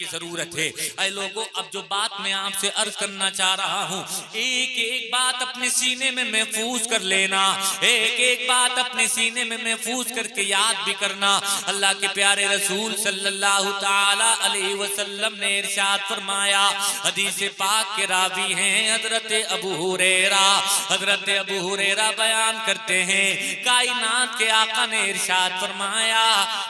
کی ضرورت ہے۔ اے لوگوں، اب جو بات میں آپ سے عرض کرنا چاہ رہا ہوں، ایک ایک بات اپنے سینے میں محفوظ کر لینا، ایک ایک بات اپنے سینے میں محفوظ کر کے یاد بھی کرنا۔ اللہ کے پیارے رسول صلی اللہ تعالی علیہ وسلم نے ارشاد فرمایا، حدیث پاک کے راوی ہیں حضرت ابو ہریرہ، حضرت ابو ہریرہ بیان کرتے ہیں کائنات کے آقا نے ارشاد فرمایا،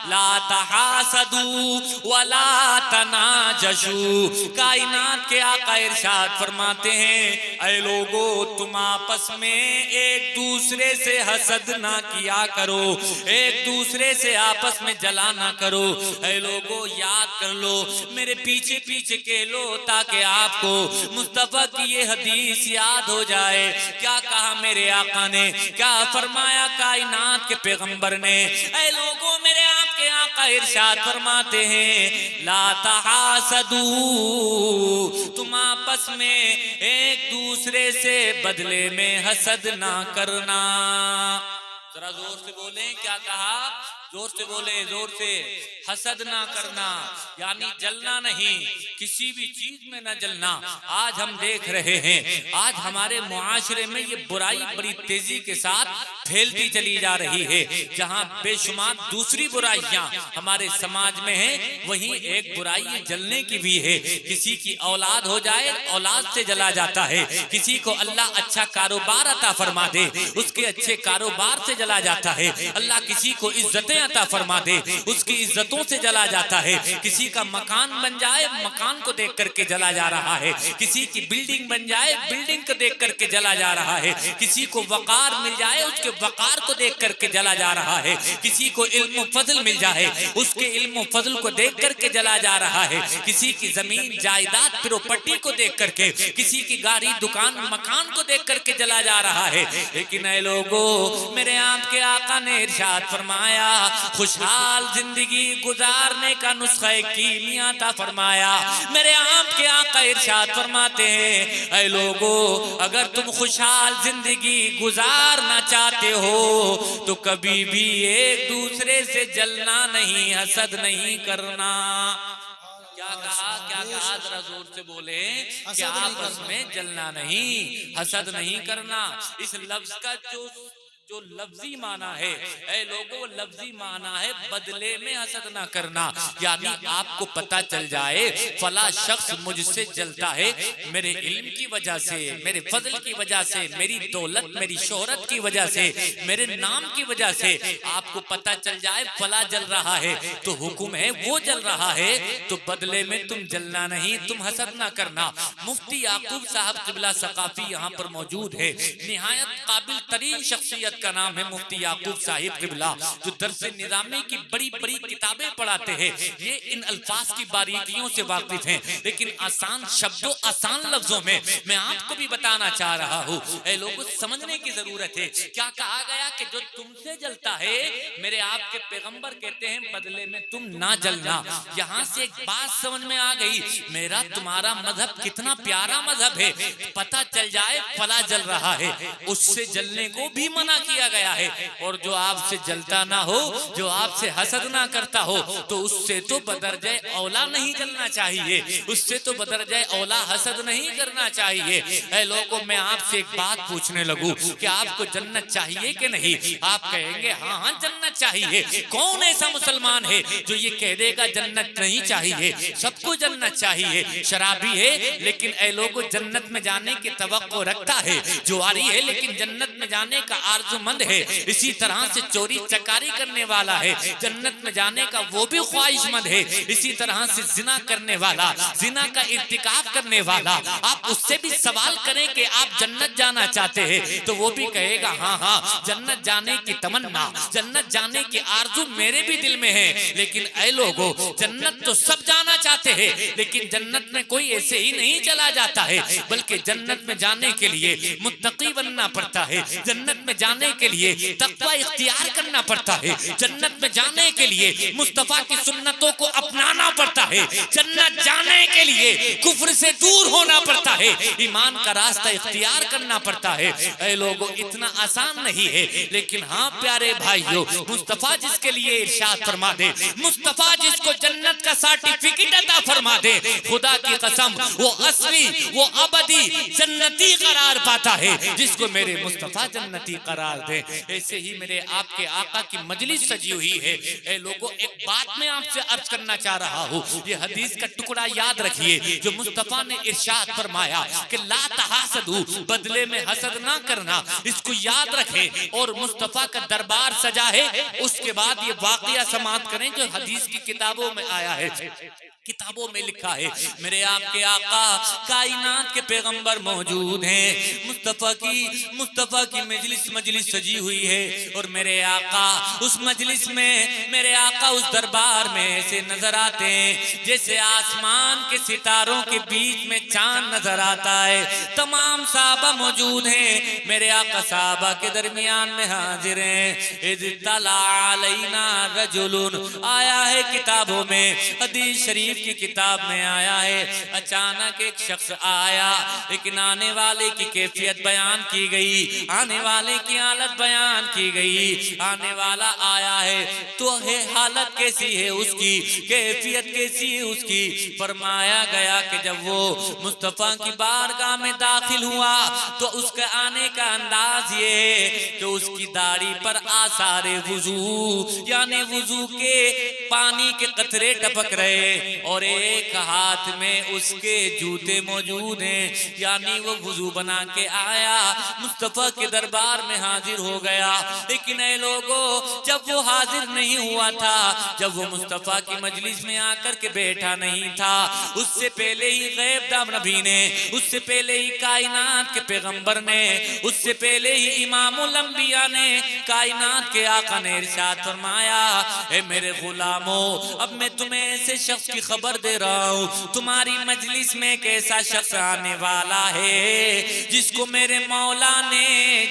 لا تحاسدوا ولا تناجشوا۔ کائنات کے آقا ارشاد فرماتے ہیں، اے لوگو تم آپس میں ایک دوسرے سے حسد نہ کیا کرو، ایک دوسرے سے آپس میں جلا نہ کرو۔ اے لوگو یاد کر لو، میرے پیچھے پیچھے کہلو تاکہ آپ کو مصطفیٰ کی یہ حدیث یاد ہو جائے۔ کیا کہا میرے آقا نے، کیا فرمایا کائنات کے پیغمبر نے؟ اے لوگوں، میرے آپ کے آقا ارشاد فرماتے ہیں، لا تحاسدوا، تم آپس میں ایک دوسرے سے بدلے میں حسد نہ کرنا۔ ذرا زور سے بولیں، کیا کہا؟ زور سے بولیں، زور سے۔ حسد نہ کرنا یعنی جلنا نہیں، کسی بھی چیز میں نہ جلنا۔ آج ہم دیکھ رہے ہیں، آج ہمارے معاشرے میں یہ برائی بڑی تیزی کے ساتھ پھیلتی چلی جا رہی ہے۔ جہاں بے شمار دوسری برائیاں ہمارے سماج میں ہیں، وہیں ایک برائی جلنے کی بھی ہے۔ کسی کی اولاد ہو جائے، اولاد سے جلا جاتا ہے۔ کسی کو اللہ اچھا کاروبار عطا فرما دے، اس کے اچھے کاروبار سے جلا جاتا ہے۔ اللہ کسی کو عزتیں عطا فرما دے، اس کی عزتوں سے جلا جاتا ہے۔ کسی کا مکان بن جائے، مکان کو دیکھ کر کے جلا جا رہا ہے۔ کسی کی بلڈنگ بن جائے، بلڈنگ کو دیکھ کر کے جلا جا رہا ہے۔ کسی کو وقار مل جائے، اس کے وقار کو دیکھ کر کے جلا جا رہا ہے۔ کسی کو علم و فضل مل جائے، اس کے علم و فضل کو دیکھ کر کے جلا جا رہا ہے۔ کسی کی زمین جائیداد پراپرٹی کو دیکھ کر کے، کسی کی گاڑی دکان مکان کو دیکھ کر کے جلا جا رہا ہے۔ لیکن اے لوگو، میرے آپ کے آقا نے ارشاد فرمایا، خوشحال زندگی گزارنے کا نسخہ کیمیا عطا فرمایا۔ میرے آپ کے آقا ارشاد فرماتے ہیں، اے لوگو، اگر تم خوشحال زندگی گزارنا چاہتے ہو تو کبھی بھی ایک دوسرے سے جلنا نہیں، حسد نہیں کرنا۔ کیا کہا، کیا کہا؟ ذرا زور سے بولیں کہ آپس میں جلنا نہیں، حسد نہیں کرنا۔ اس لفظ کا جو لفظی معنی ہے، اے لوگوں، لفظی معنی ہے بدلے میں حسد نہ کرنا۔ یعنی آپ کو پتہ چل جائے فلاں شخص مجھ سے جلتا ہے میرے علم کی وجہ سے، میرے فضل کی وجہ سے، میری دولت، میری شہرت کی وجہ سے، میرے نام کی وجہ سے۔ آپ کو پتہ چل جائے فلاں جل رہا ہے تو حکم ہے وہ جل رہا ہے تو بدلے میں تم جلنا نہیں، تم حسد نہ کرنا۔ مفتی یعقوب صاحب قبلہ ثقافی یہاں پر موجود ہے، نہایت قابل ترین شخصیت کا نام ہے مفتی یعقوب صاحب قبلہ، جو درس نظامی کی بڑی بڑی کتابیں پڑھاتے ہیں۔ یہ ان الفاظ کی باریکیوں سے واقف ہیں، لیکن آسان شبدوں، آسان لفظوں میں میں آپ کو بھی بتانا چاہ رہا ہوں۔ اے لوگوں، سمجھنے کی ضرورت ہے۔ کیا کہا گیا کہ جو تم سے جلتا ہے، میرے آپ کے پیغمبر کہتے ہیں بدلے میں تم نہ جلنا۔ یہاں سے ایک بات سمجھ میں آ گئی، میرا تمہارا مذہب کتنا پیارا مذہب ہے۔ پتہ چل جائے فلاں جل رہا ہے، اس سے جلنے کو بھی منع کیا گیا ہے، اور جو آپ سے جلتا نہ ہو، جو آپ سے حسد نہ کرتا ہو، تو اس سے تو بدرجہ اولا نہیں جلنا چاہیے، اس سے تو بدرجہ اولا حسد نہیں کرنا چاہیے۔ اے لوگوں، میں آپ سے ایک بات پوچھنے لگوں کہ آپ کو جنت چاہیے کہ نہیں؟ آپ کہیں گے ہاں ہاں جنت چاہیے۔ کون ایسا مسلمان ہے جو یہ کہہ دے گا جنت نہیں چاہیے؟ سب کو جنت چاہیے۔ شرابی ہے لیکن اے لوگوں جنت میں جانے کی توقع رکھتا ہے، جواری ہے لیکن جنت میں جانے کا آرزو مند ہے، اسی طرح سے چوری چکاری کرنے والا ہے، جنت میں جانے کا وہ بھی خواہش مند ہے، اسی طرح سے زنا کرنے والا، زنا کا ارتکاب کرنے والا، آپ اس سے بھی سوال کریں کہ آپ جنت جانا چاہتے ہیں تو وہ بھی کہے گا ہاں ہاں جنت جانے کی تمنا، جنت جانے کی آرزو میرے بھی دل میں ہے۔ لیکن اے لوگوں، جنت تو سب جانا چاہتے ہیں، لیکن جنت میں کوئی ایسے ہی نہیں چلا جاتا ہے، بلکہ جنت میں جانے کے لیے متقی بننا پڑتا ہے، جنت میں جانے جانے کے لیے تقوی اختیار کرنا پڑتا ہے، جنت میں جانے کے لیے مصطفیٰ کی سنتوں کو اپنانا پڑتا ہے، جنت جانے کے لیے کفر سے دور ہونا پڑتا ہے، ایمان کا راستہ اختیار کرنا پڑتا ہے۔ اے لوگوں اتنا آسان نہیں ہے، لیکن ہاں پیارے بھائیوں، مصطفیٰ جس کے لیے ارشاد فرما دے، مصطفیٰ جس کو جنت کا سرٹیفکیٹ عطا فرما دے، خدا کی قسم وہ اصلی وہ ابدی جنتی قرار پاتا ہے، جس کو میرے مصطفیٰ جنتی قرار دے۔ ایسے ہی میرے آپ کے آقا کی مجلس سجی ہوئی ہے۔ اے لوگوں ایک بات میں آپ سے عرض کرنا چاہ رہا ہوں، یہ حدیث کا ٹکڑا یاد رکھیے جو مصطفیٰ نے ارشاد فرمایا کہ لا تحاسدوا، بدلے میں حسد نہ کرنا، اس کو یاد رکھیں۔ اور مصطفیٰ کا دربار سجا ہے، اس کے بعد یہ واقعہ سماعت کریں جو حدیث کی کتابوں میں آیا ہے، کتابوں میں لکھا ہے میرے آپ کے آقا کائنات کے پیغمبر موجود ہیں، مصطفیٰ کی مجلس سجی ہوئی ہے، اور میرے آقا اس مجلس میں، میرے آقا اس دربار میں ایسے نظر آتے ہیں جیسے آسمان کے ستاروں کے بیچ میں چاند نظر آتا ہے۔ تمام صحابہ موجود ہیں، میرے آقا صحابہ کے درمیان میں حاضر ہیں۔ اذ طلع علینا رجل، آیا ہے کتابوں میں، حدیث شریف کی کتاب میں آیا ہے، اچانک ایک شخص آیا، لیکن آنے والے کی کیفیت بیان کی گئی، آنے والے کی حالت بیان کی گئی۔ آنے والا آیا ہے تو حالت کیسی ہے اس کی، کیفیت کیسی ہے اس کی۔ فرمایا گیا کہ جب وہ مصطفیٰ کی بارگاہ میں داخل ہوا تو اس کے آنے کا انداز یہ ہے کہ اس کی داڑھی پر آثار وضو، یعنی وضو کے پانی کے قطرے ٹپک رہے، اور ایک ہاتھ میں اس کے جوتے موجود ہیں، یعنی وہ وضو بنا کے آیا، مصطفیٰ کے دربار میں حاضر ہو گیا۔ لیکن اے لوگوں جب وہ حاضر نہیں ہوا تھا، جب وہ مصطفیٰ کی مجلس میں آ کر کے بیٹھا نہیں تھا، اس سے پہلے ہی غیب دام نبی نے، اس سے پہلے ہی کائنات کے پیغمبر نے، اس سے پہلے ہی امام الانبیاء نے، کائنات کے آقا نے ارشاد فرمایا اے میرے غلاموں اب میں تمہیں ایسے شخص کی خبر دے رہا ہوں، تمہاری مجلس میں ایک ایسا شخص آنے والا ہے جس کو میرے مولا نے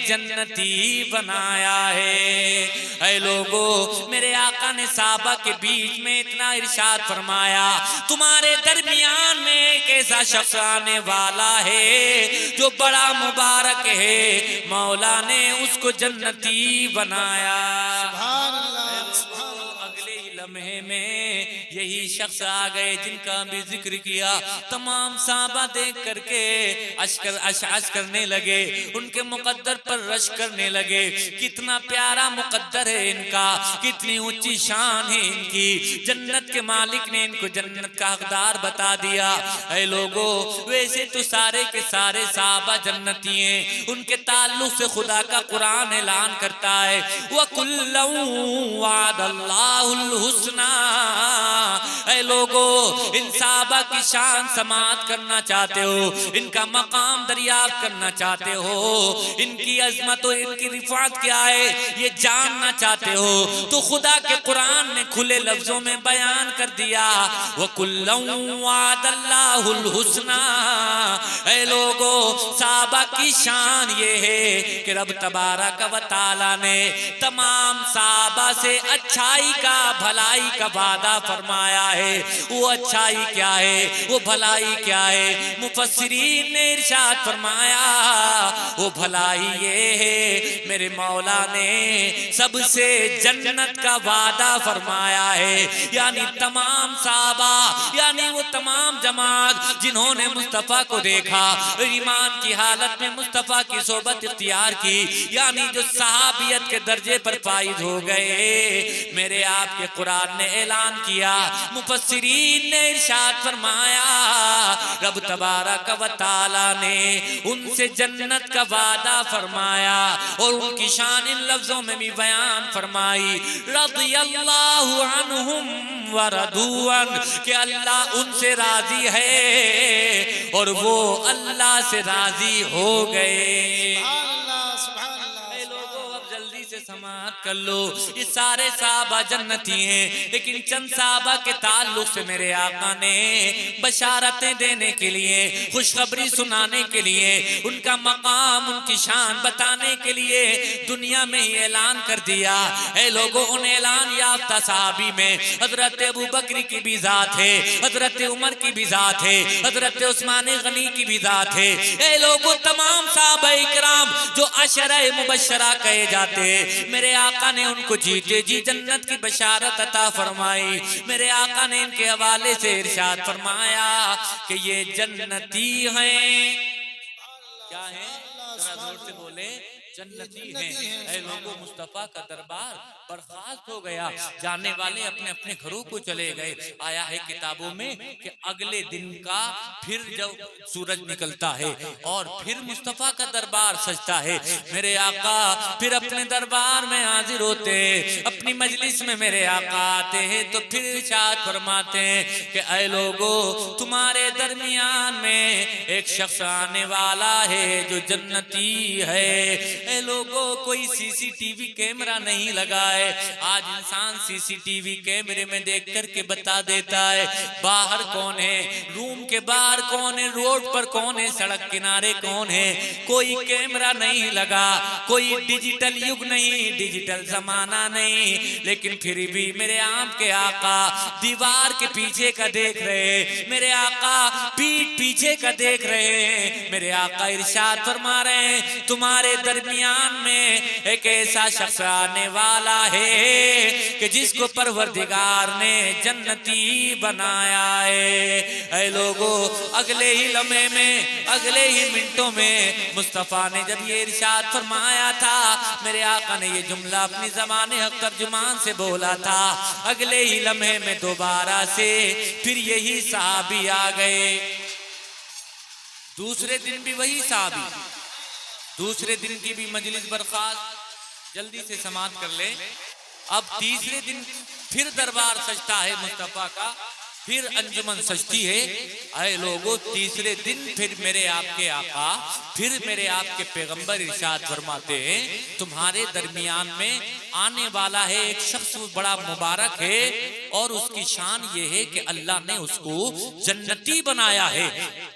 جنتی بنایا ہے۔ اے لوگوں میرے آقا نے صحابہ کے بیچ میں اتنا ارشاد فرمایا تمہارے درمیان میں ایک ایسا شخص آنے والا ہے جو بڑا مبارک ہے، مولا نے اس کو جنتی بنایا۔ سبحان اللہ، اگلے ہی لمحے میں یہی شخص آ گئے جن کا بھی ذکر کیا، تمام صحابہ دیکھ کر کے اشعار کرنے لگے، ان کے مقدر پر رش کرنے لگے، کتنا پیارا مقدر ہے ان کا، کتنی اونچی شان ہے ان کی، جنت کے مالک نے ان کو جنت کا حقدار بتا دیا۔ اے لوگوں ویسے تو سارے کے سارے صحابہ جنتی ہیں، ان کے تعلق سے خدا کا قرآن اعلان کرتا ہے وَكُلًّا وَعَدَ اللَّهُ الْحُسْنَى۔ اے لوگوں ان صحابہ کی شان سماعت کرنا چاہتے ہو، ان کا مقام دریافت کرنا چاہتے ہو، ان کی عظمت اور ان کی رفعت کیا ہے یہ جاننا چاہتے ہو، تو خدا کے قرآن نے کھلے لفظوں میں بیان کر دیا وَكُلًّا وَعَدَ اللَّهُ الْحُسْنَى۔ اے لوگوں صحابہ کی شان یہ ہے کہ رب تبارک و تعالی نے تمام صحابہ سے اچھائی کا بھلائی کا وعدہ فرمایا ہے۔ وہ اچھائی کیا ہے، وہ بھلائی کیا ہے، مفسرین نے ارشاد فرمایا وہ بھلائی یہ ہے میرے مولا نے سب سے جنت کا وعدہ فرمایا ہے، یعنی تمام صحابہ، یعنی وہ تمام جماعت جنہوں نے مصطفیٰ کو دیکھا، ایمان کی حالت میں مصطفیٰ کی صحبت اختیار کی، یعنی جو صحابیت کے درجے پر فائز ہو گئے، میرے آپ کے قرآن نے اعلان کیا، مفسرین نے ارشاد فرمایا رب تبارک و تعالی نے ان سے جنت کا وعدہ فرمایا، اور ان کی شان ان لفظوں میں بھی بیان فرمائی رضی اللہ عنہم ورضوا عنہ، کہ اللہ ان سے راضی ہے اور وہ اللہ سے راضی ہو گئے۔ سبحان اللہ، سبحان اللہ۔ اے لوگوں اب جلدی سے سماعت عنایت کر لو یہ سارے صحابہ جنتی ہیں، لیکن چند صحابہ کے تعلق سے میرے آقا نے بشارتیں دینے کے لیے، خوشخبری سنانے کے لیے، ان کا مقام، ان کی شان بتانے کے لیے دنیا میں ہی اعلان کر دیا۔ اے لوگوں، ان اعلان یافتہ صحابی میں حضرت ابو بکر کی بھی ذات ہے، حضرت عمر کی بھی ذات ہے، حضرت عثمان غنی کی بھی ذات ہے۔ اے لوگوں، تمام صحابہ اکرام جو عشرہ مبشرہ کہے جاتے ہیں، میرے آقا نے ان کو جیتے جی جنت کی بشارت عطا فرمائی۔ میرے آقا نے ان کے حوالے سے ارشاد فرمایا کہ یہ جنتی ہیں۔ کیا ہیں؟ ذرا زور سے بولے، جنتی ہیں۔ اے لوگوں، مصطفیٰ کا دربار برخاست ہو گیا، جانے والے اپنے اپنے گھروں کو چلے گئے۔ آیا ہے کتابوں میں کہ اگلے دن کا پھر جب سورج نکلتا ہے اور پھر مصطفیٰ کا دربار سجتا ہے، میرے آقا پھر اپنے دربار میں حاضر ہوتے ہیں، اپنی مجلس میں میرے آقا آتے ہیں تو پھر ارشاد فرماتے ہیں کہ اے لوگوں، تمہارے درمیان میں ایک شخص آنے والا ہے جو جنتی ہے۔ اے لوگوں، کوئی سی سی ٹی وی کیمرہ نہیں لگا ہے۔ آج انسان سی سی ٹی وی کیمرے میں دیکھ کر کے بتا دیتا ہے باہر کون ہے، روم کے باہر کون ہے، روڈ پر کون ہے، سڑک کنارے کون ہے۔ کوئی کیمرہ نہیں لگا، کوئی ڈیجیٹل یگ نہیں، ڈیجیٹل زمانہ نہیں، لیکن پھر بھی میرے آپ کے آقا دیوار کے پیچھے کا دیکھ رہے، میرے آقا پیٹ پیچھے کا دیکھ رہے ہیں۔ میرے آقا ارشاد فرما رہے ہیں تمہارے درمیان میں ایک ایسا شخص آنے والا ہے کہ جس کو پروردگار نے جنتی بنایا ہے۔ اے لوگوں، اگلے ہی لمحے میں، اگلے ہی منٹوں میں مصطفیٰ نے جب یہ ارشاد فرمایا تھا، میرے آقا نے یہ جملہ اپنی زبان حق ترجمان سے بولا تھا، اگلے ہی لمحے میں دوبارہ سے پھر یہی صحابی آ گئے۔ دوسرے دن بھی وہی صحابی، دوسرے دن کی بھی مجلس برخاست، جلدی سے سماعت کر لے۔ اب تیسرے دن پھر دربار سجتا ہے مصطفیٰ کا، پھر انجمن سجتی ہے۔ اے لوگوں، تیسرے دن پھر میرے آپ کے آقا، پھر میرے آپ کے پیغمبر ارشاد فرماتے ہیں تمہارے درمیان میں آنے والا ہے ایک شخص بڑا مبارک ہے، اور اس کی شان یہ ہے کہ اللہ نے اس کو جنتی بنایا ہے۔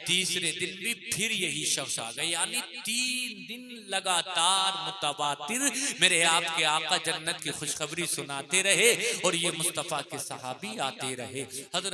تیسرے دن بھی پھر یہی شخص آ گئے، یعنی 3 دن لگاتار متواتر میرے آپ کے آقا جنت کی خوشخبری سناتے رہے، اور یہ مصطفیٰ کے صحابی آتے رہے۔ حضرت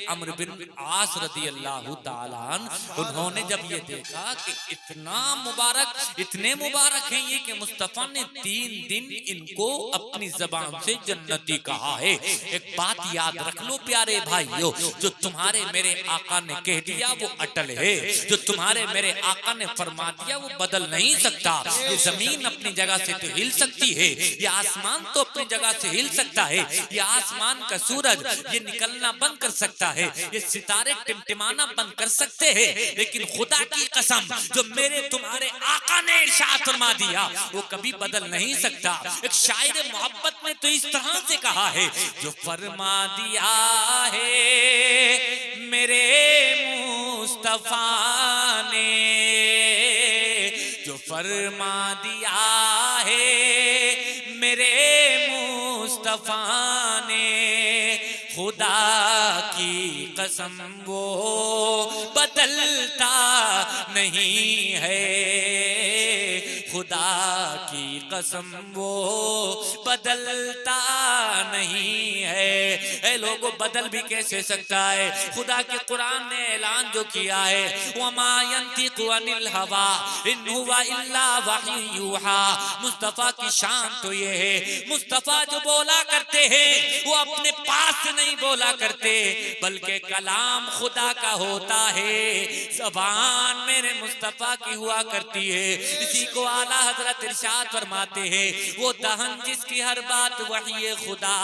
عمرو بن عاص رضی اللہ تعالیٰ عنہ، انہوں نے جب یہ دیکھا کہ اتنا مبارک، اتنے مبارک ہیں یہ کہ مصطفیٰ نے 3 دن ان کو اپنی زبان سے جنتی کہا ہے۔ ایک بات یاد رکھ لو پیارے بھائیو، جو تمہارے میرے آقا نے کہہ دیا وہ اٹل ہے، جو تمہارے میرے آقا نے فرما دیا وہ بدل نہیں سکتا۔ یہ زمین اپنی جگہ سے تو ہل سکتی ہے، یہ آسمان تو اپنی جگہ سے ہل سکتا ہے، یہ آسمان کا سورج یہ نکلنا بند کر سکتا ہے، یہ ستارے ٹمٹمانا بند کر سکتے ہیں، لیکن خدا کی قسم جو میرے تمہارے آقا نے ارشاد فرما دیا وہ کبھی بدل نہیں سکتا۔ ایک شاعر محبت میں تو اس طرح سے کہا ہے، جو فرما دیا ہے میرے مصطفیٰ نے، جو فرما دیا ہے میرے مصطفیٰ نے، خدا کی قسم وہ بدلتا نہیں ہے، خدا کی قسم وہ بدلتا نہیں ہے۔ اے لوگوں، بدل بھی کیسے سکتا ہے؟ خدا کے قرآن نے اعلان جو کیا ہے، وَمَا يَنْتِقُ عَنِ الْهَوَىٰ إِنْ هُوَ إِلَّا وَحْيٌ يُوحَىٰ۔ مصطفیٰ کی شان تو یہ ہے، مصطفیٰ جو بولا کرتے ہیں وہ اپنے پاس سے نہیں بولا کرتے، بلکہ کلام خدا کا ہوتا ہے، زبان میرے مصطفیٰ کی ہوا کرتی ہے۔ اسی کو اعلیٰ حضرت ارشاد فرماتے ہیں، وہ دہن جس کی ہر بات وحی خدا،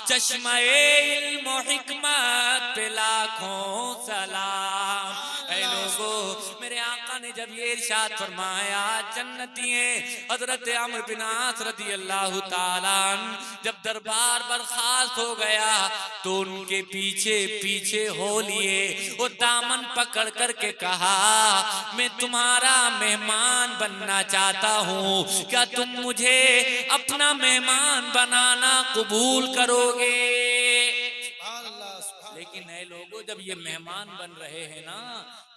چشمہ علم و حکمت پہ لاکھوں سلام۔ اے لوگوں، میرے آقا نے جب یہ ارشاد فرمایا جنتی ہیں حضرت عمرو بن عاص رضی اللہ تعالیٰ عنہ جب دربار برخاست ہو گیا تو ان کے پیچھے پیچھے ہو لیے اور دامن پکڑ کر کے کہا میں تمہارا مہمان بننا چاہتا ہوں، کیا تم مجھے اپنا مہمان بنانا قبول کرو گے؟ لیکن اے لوگوں جب یہ مہمان بن رہے ہیں نا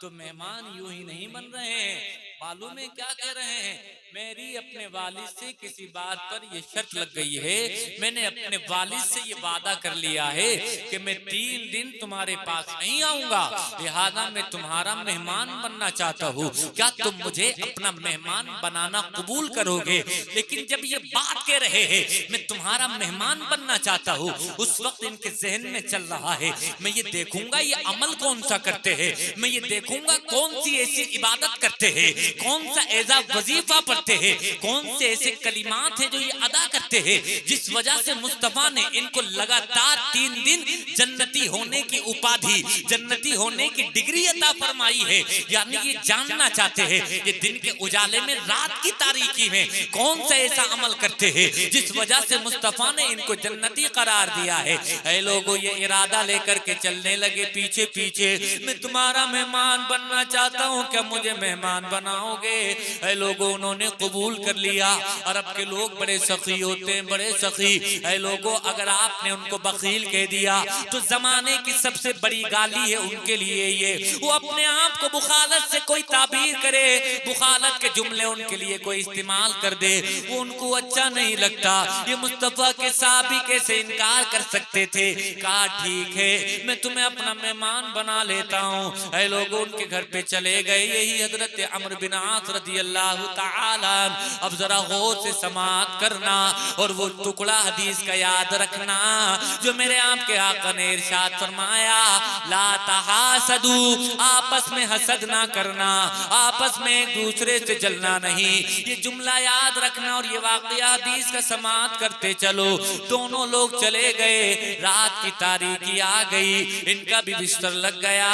تو مہمان یوں ہی نہیں بن رہے ہیں، معلوم ہے کیا کہہ رہے ہیں؟ میری اپنے والد سے کسی بات پر یہ شرط لگ گئی ہے، میں نے اپنے والد سے یہ وعدہ کر لیا ہے کہ میں 3 دن تمہارے پاس نہیں آؤں گا، لہذا میں تمہارا مہمان بننا چاہتا ہوں، کیا تم مجھے اپنا مہمان بنانا قبول کرو گے؟ لیکن جب یہ بات کہہ رہے ہیں میں تمہارا مہمان بننا چاہتا ہوں، اس وقت ان کے ذہن میں چل رہا ہے میں یہ دیکھوں گا یہ عمل کون سا کرتے ہیں، میں یہ دیکھوں گا کون سی ایسی عبادت کرتے ہیں، کون سا ایسا وظیفہ پڑھتے ہیں، کون سے ایسے کلمات ہیں جو یہ ادا کرتے ہیں جس وجہ سے مصطفیٰ نے ان کو لگاتار 3 دن جنتی ہونے کی اپادھی، جنتی ہونے کی ڈگری عطا فرمائی ہے۔ یعنی یہ جاننا چاہتے ہیں یہ دن کے اجالے میں رات کی تاریکی میں کون سا ایسا عمل کرتے ہیں جس وجہ سے مصطفیٰ نے ان کو جنتی قرار دیا ہے۔ اے لوگوں یہ ارادہ لے کر کے چلنے لگے پیچھے پیچھے، میں تمہارا مہمان بننا چاہتا ہوں، کیا مجھے مہمان بناؤ گے؟ اے لوگوں انہوں نے قبول کر لیا۔ عرب کے لوگ بڑے سخی ہوتے ہیں، بڑے سخی۔ اے لوگوں اگر آپ نے ان کو بخیل کہہ دیا تو زمانے کی سب سے بڑی گالی ہے ان کے لیے یہ، وہ اپنے آپ کو بخالت سے کوئی تعبیر کرے، بخالت کے جملے ان کے لیے کوئی استعمال کر دے، وہ ان کو اچھا نہیں لگتا۔ یہ مصطفیٰ کے صحابی کیسے انکار کر سکتے تھے؟ کہا ٹھیک ہے میں تمہیں اپنا مہمان بنا لیتا ہوں۔ اے لوگوں ان کے گھر پہ چلے گئے، یہی حضرت عمرو بن عاص رضی اللہ تعالیٰ۔ اب ذرا غور سے سماعت کرنا اور وہ ٹکڑا حدیث کا یاد رکھنا جو میرے آپ کے آقا نے ارشاد فرمایا، لا تحاسدوا، آپس میں حسد نہ کرنا، آپس میں ایک دوسرے سے جلنا نہیں۔ یہ جملہ یاد رکھنا اور یہ واقعہ حدیث کا سماعت کرتے چلو۔ دونوں لوگ چلے گئے، رات کی تاریکی آ گئی، ان کا بھی بستر لگ گیا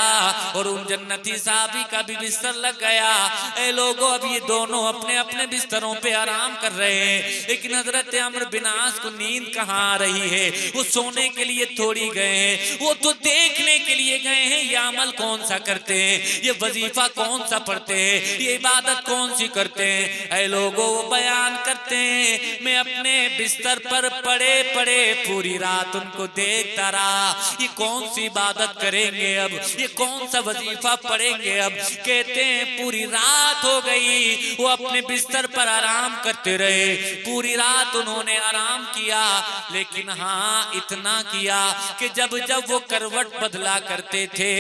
اور ان جنتی صحابی کا بھی بستر لگ گیا۔ اے لوگوں اب یہ دونوں اپنے اپنے بستروں پہ آرام کر رہے ہیں، لیکن حضرت عمرو بن عاص کو نیند کہاں آ رہی ہے؟ وہ سونے کے لیے تھوڑی گئے ہیں، وہ تو دیکھنے کے لیے گئے ہیں یہ عمل کون سا کرتے ہیں، یہ وظیفہ کون سا پڑھتے ہیں، یہ عبادت کون سی کرتے ہیں۔ اے لوگوں وہ بیان کرتے ہیں میں اپنے بستر پر پڑے پڑے پوری رات ان کو دیکھتا رہا، یہ کون سی عبادت کریں گے اب، یہ کون سا وظیفہ پڑھیں گے اب۔ کہتے ہیں پوری رات ہو گئی وہ اپنے بستر پر آرام کرتے رہے، پوری رات انہوں نے آرام کیا، لیکن ہاں اتنا کیا کہ جب جب وہ کروٹ بدلا کرتے تھے،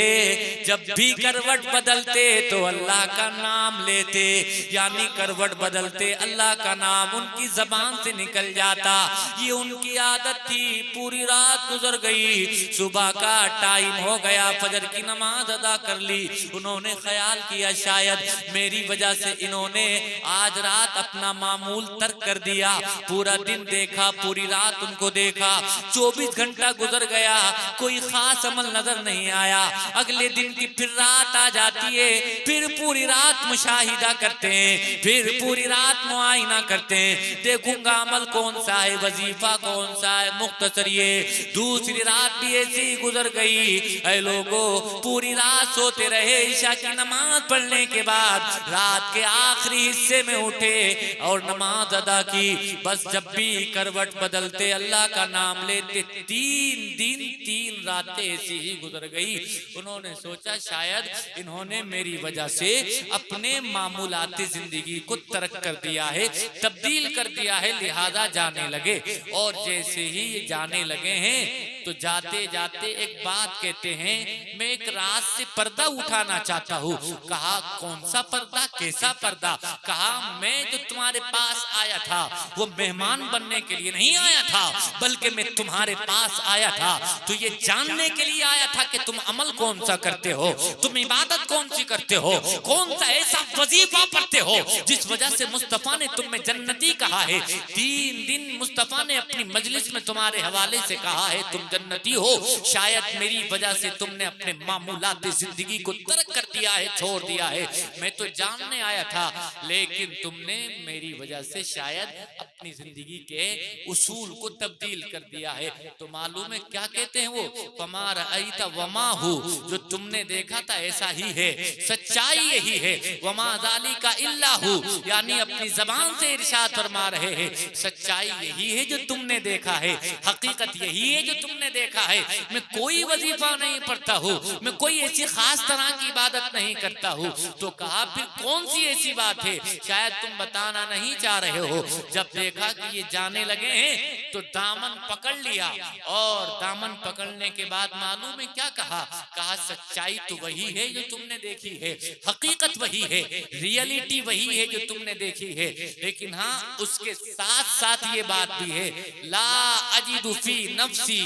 جب بھی کروٹ بدلتے تو اللہ کا نام لیتے، یعنی کروٹ بدلتے اللہ کا نام ان کی زبان سے نکل جاتا، یہ ان کی عادت تھی۔ پوری رات گزر گئی، صبح کا ٹائم ہو گیا، فجر کی نماز ادا کر لی، انہوں نے خیال کیا شاید میری وجہ سے انہوں نے آج رات اپنا معمول ترک کر دیا۔ پورا دن دیکھا، پوری رات ان کو دیکھا، 24 گھنٹہ گزر گیا، کوئی خاص عمل نظر نہیں آیا۔ اگلے دن کی پھر رات آ جاتی ہے، پھر پوری رات مشاہدہ کرتے ہیں، پھر پوری رات معائنہ کرتے ہیں، دیکھوں گا عمل کون سا ہے، وظیفہ کون سا ہے، مختصر یہ۔ دوسری رات بھی ایسی گزر گئی۔ اے لوگوں پوری رات سوتے رہے، عشاء کی نماز پڑھنے کے بعد رات کے آخری حصے میں اٹھے اور نماز ادا کی، بس جب بھی کروٹ بدلتے اللہ کا نام لیتے، 3 دن 3 راتیں ایسی ہی گزر گئی۔ انہوں نے سوچا شاید انہوں نے میری وجہ سے اپنے معمولات زندگی کو ترک کر دیا ہے، تبدیل کر دیا ہے، لہذا جانے لگے۔ اور جیسے ہی یہ جانے لگے ہیں تو جاتے جاتے ایک بات کہتے ہیں میں ایک رات سے پردہ اٹھانا چاہتا ہوں۔ کہا کون سا پردہ، کیسا پردہ؟ کہا میں جو تمہارے پاس آیا تھا وہ مہمان بننے کے لیے نہیں آیا تھا، بلکہ میں تمہارے پاس آیا تھا تو یہ جاننے کے لیے آیا تھا کہ تم عمل کون سا کرتے ہو، تم عبادت کون سی کرتے ہو، کون سا ایسا وظیفہ پڑھتے ہو جس وجہ سے مصطفیٰ نے تمہیں جنتی کہا ہے۔ 3 دن مصطفیٰ نے اپنی مجلس میں تمہارے حوالے سے کہا ہے تم جنتی ہو، شاید میری وجہ سے تم نے اپنے معمولات زندگی کو ترک کر دیا ہے، چھوڑ دیا ہے، میں تو جاننے آیا تھا، لیکن تم نے میری وجہ سے شاید اپنی زندگی کے اصول کو تبدیل کر دیا ہے۔ تو معلوم ہے کیا کہتے ہیں وہ، فَمَا رَأَيْتَ وَمَا هُ، جو تم نے دیکھا تھا ایسا ہی ہے، سچائی یہی ہے، وَمَا ذَلِكَ إِلَّا هُ، یعنی اپنی زبان سے ارشاد فرما رہے ہیں سچائی یہی ہے جو تم نے دیکھا ہے، حقیقت یہی ہے جو تم نے دیکھا ہے، میں کوئی وظیفہ نہیں پڑھتا ہوں، میں کوئی ایسی خاص طرح کی عبادت نہیں کرتا ہوں۔ تو کہا پھر کون سی ایسی بات ہے شاید تم بتانا نہیں چاہ رہے ہو۔ جب دیکھا کہ یہ جانے لگے ہیں تو دامن پکڑ لیا، اور دامن پکڑنے کے بعد معلوم ہے کیا کہا، کہا سچائی تو وہی ہے جو تم نے دیکھی ہے، حقیقت وہی ہے، ریئلٹی وہی ہے جو تم نے دیکھی ہے، لیکن ہاں اس کے ساتھ ساتھ یہ بات بھی ہے، لا اجد فی نفسی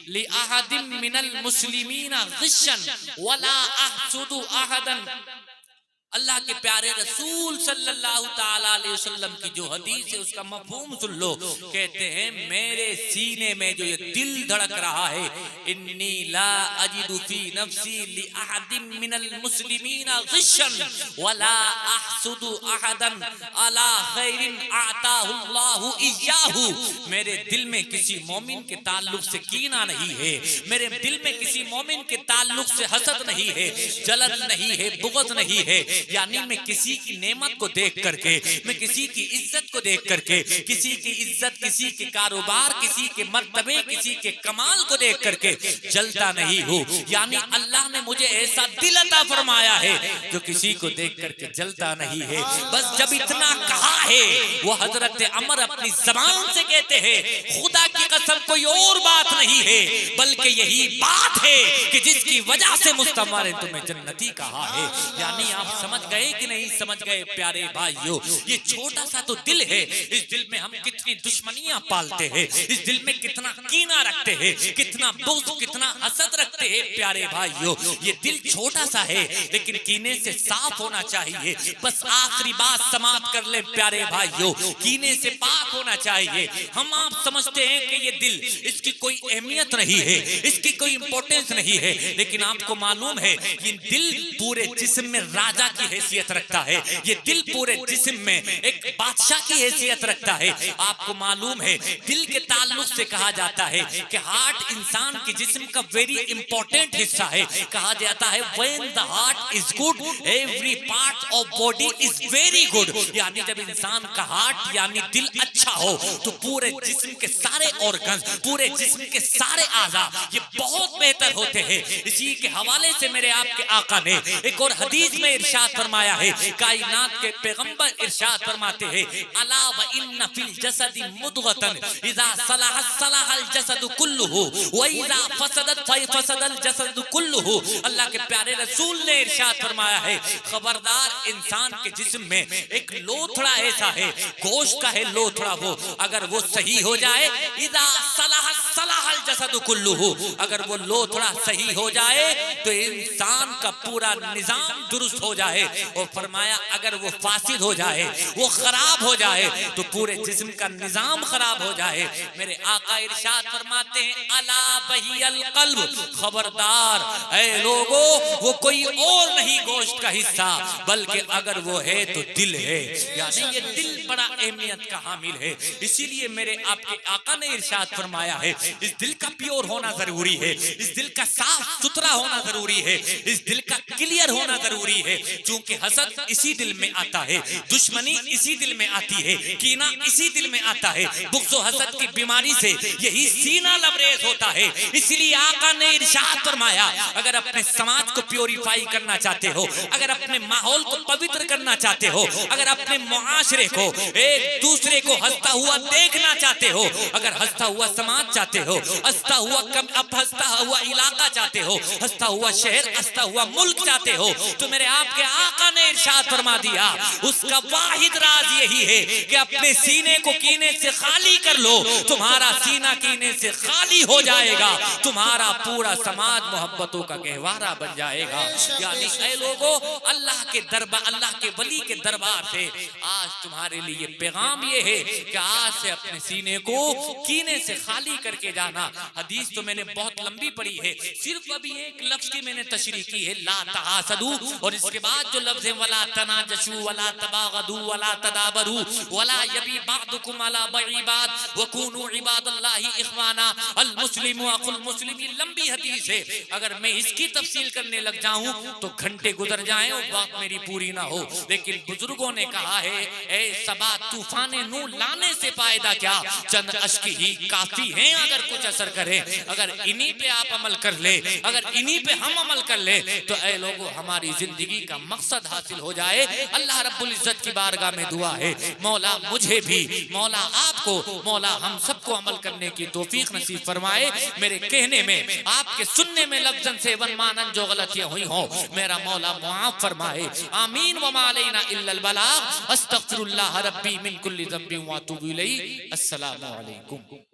لأحد من المسلمین غشا ولا احسد احدا۔ اللہ کے پیارے رسول صلی اللہ تعالیٰ علیہ وسلم کی جو حدیث ہے اس کا مفہوم سن لو، کہتے ہیں میرے سینے میں جو یہ دل دھڑک رہا ہے، انی لا اجد فی نفسی لأحد من المسلمین غشا ولا احسد احدا علی خیر اعطاہ اللہ ایاہ، میرے دل میں کسی مومن کے تعلق سے کینہ نہیں ہے، میرے دل میں کسی مومن کے تعلق سے حسد نہیں ہے، جلن نہیں ہے، بغض نہیں ہے، یعنی میں کسی کی نعمت کو دیکھ کر کے، میں کسی کی عزت کو دیکھ کر کے، کسی کی عزت، کسی کے کاروبار، کسی کے مرتبے، کسی کے کمال کو دیکھ کر کے جلتا نہیں ہوں، یعنی اللہ نے مجھے ایسا دل عطا فرمایا ہے جو کسی کو دیکھ کر کے جلتا نہیں ہے۔ بس جب اتنا کہا ہے وہ حضرت عمر اپنی زبان سے کہتے ہیں خدا کی قسم کوئی اور بات نہیں ہے بلکہ یہی بات ہے کہ جس کی وجہ سے مصطفیٰ نے تمہیں جنتی کہا ہے۔ یعنی آپ سمجھ گئے کہ نہیں سمجھ گئے پیارے بھائیو، یہ چھوٹا سا تو دل ہے، اس دل میں ہم کتنی دشمنیاں پالتے ہیں، اس دل میں کتنا کینہ رکھتے ہیں، کتنا بغض، کتنا حسد رکھتے ہیں پیارے بھائیو۔ یہ دل چھوٹا سا ہے لیکن کینے سے صاف ہونا چاہیے۔ بس آخری بات سماعت کر لیں پیارے بھائیو، کینے سے پاک ہونا چاہیے۔ ہم آپ سمجھتے ہیں کہ یہ دل، اس کی کوئی اہمیت نہیں ہے، اس کی کوئی امپورٹنس نہیں ہے، لیکن آپ کو معلوم ہے یہ دل پورے جسم میں راجہ کی حیثیت رکھتا ہے، یہ دل پورے جسم میں ایک بادشاہ کی حیثیت رکھتا ہے۔ آپ کو معلوم ہے دل کے تعلق سے کہا جاتا ہے کہ ہارٹ انسان کے جسم کا ویری امپورٹنٹ حصہ ہے، کہا جاتا ہے when the heart is good every part of body is very good، یعنی جب انسان کا ہارٹ یعنی دل اچھا ہو تو پورے جسم کے سارے آرگنز، پورے جسم کے سارے اعضاء یہ بہت بہتر ہوتے ہیں۔ اسی کے حوالے سے میرے آپ کے آقا نے ایک اور حدیث میں ارشاد فرمایا ہے، کائنات کے پیغمبر ارشاد فرماتے ہیں الا وان فی الجسد مضغۃ اذا صلحت صلح الجسد کلہ واذا فسدت فسد الجسد کلہ۔ اللہ کے پیارے رسول نے ارشاد فرمایا ہے خبردار انسان کے جسم میں ایک لوتھڑا ایسا ہے، گوشت کا ہے لوتھڑا، وہ اگر وہ صحیح ہو جائے اذا صلحت صلح الجسد کلہ، اگر وہ لوتھڑا صحیح ہو جائے تو انسان کا پورا نظام درست ہو جائے، اور فرمایا اگر وہ فاسد ہو جائے، وہ خراب ہو جائے تو پورے جسم کا نظام خراب ہو جائے۔ میرے آقا ارشاد فرماتے ہیں الا وہی القلب، خبردار اے لوگو وہ کوئی اور نہیں گوشت کا حصہ بلکہ اگر وہ ہے تو دل ہے، یعنی یہ دل بڑا اہمیت کا حامل ہے۔ اسی لیے میرے آپ کے آقا نے ارشاد فرمایا ہے اس دل کا پیور ہونا ضروری ہے، اس دل کا صاف ستھرا ہونا ضروری ہے، اس دل کا کلیئر ہونا ضروری ہے، چونکہ حسد اسی دل میں آتا ہے، دشمنی اسی دل میں آتی ہے، کینہ اسی دل میں آتا ہے، بغض و حسد کی بیماری سے یہی سینہ لبریز ہوتا ہے۔ اسی لیے آقا نے ارشاد فرمایا اگر اپنے سماج کو پیوریفائی کرنا چاہتے ہو، اگر اپنے ماحول کو پوتر کرنا چاہتے ہو، اگر اپنے معاشرے کو ایک دوسرے کو ہنستا ہوا دیکھنا چاہتے ہو، اگر ہنستا ہوا سماج چاہتے ہو، ہنستا ہوا علاقہ چاہتے ہو، ہنستا ہوا شہر، ہنستا ہوا ملک چاہتے ہو، تو میرے آپ کے آقا نے ارشاد فرما دیا اس کا واحد راز یہی ہے کہ اپنے سینے کو کینے سے خالی کر لو، تمہارا سینہ کینے سے خالی ہو جائے گا، تمہارا پورا سماج محبتوں کا گہوارہ بن جائے گا۔ یعنی اے لوگو اللہ کے دربار، اللہ کے ولی کے دربار سے آج تمہارے لیے پیغام یہ ہے کہ آج سے اپنے سینے کو کینے سے خالی کر کے جانا۔ حدیث تو میں نے بہت لمبی پڑھی ہے، صرف ابھی ایک لفظ کی میں نے تشریح کی ہے، لا تحاسدوا، اور اس کے بعد جو لفظ ہے ولا تناجشوا ولا تباغضوا ولا تدابروا ولا یبی بعضکم علی بیع بعض وکونوا عباد اللہ اخوانا المسلم اخو المسلم، یہ لمبی حدیث ہے، اگر میں اس کی تفصیل کرنے لگ جاؤں تو گھنٹے گزر جائیں اور بات میری پوری نہ ہو، لیکن بزرگوں نے کہا ہے اے صبا طوفان نو لانے سے فائدہ کیا، چند اشک ہی کافی ہیں اگر کچھ اثر کرے، اگر انہی پہ آپ عمل کر لے، اگر انہی پہ ہم عمل کر لے تو اے لوگو ہماری زندگی کا مقصد حاصل ہو جائے۔ اللہ رب العزت کی بارگاہ میں دعا ہے مولا مجھے بھی، مولا آپ کو، مولا ہم سب کو عمل کرنے کی توفیق نصیب فرمائے، میرے کہنے میں آپ کے سننے میں لفظن سے ون مانن جو غلطیاں ہوئی ہوں میرا مولا معاف فرمائے، آمین وما علینا الا البلاغ، استغفر اللہ ربی من کل ذنب واتوب الیہ، السلام علیکم۔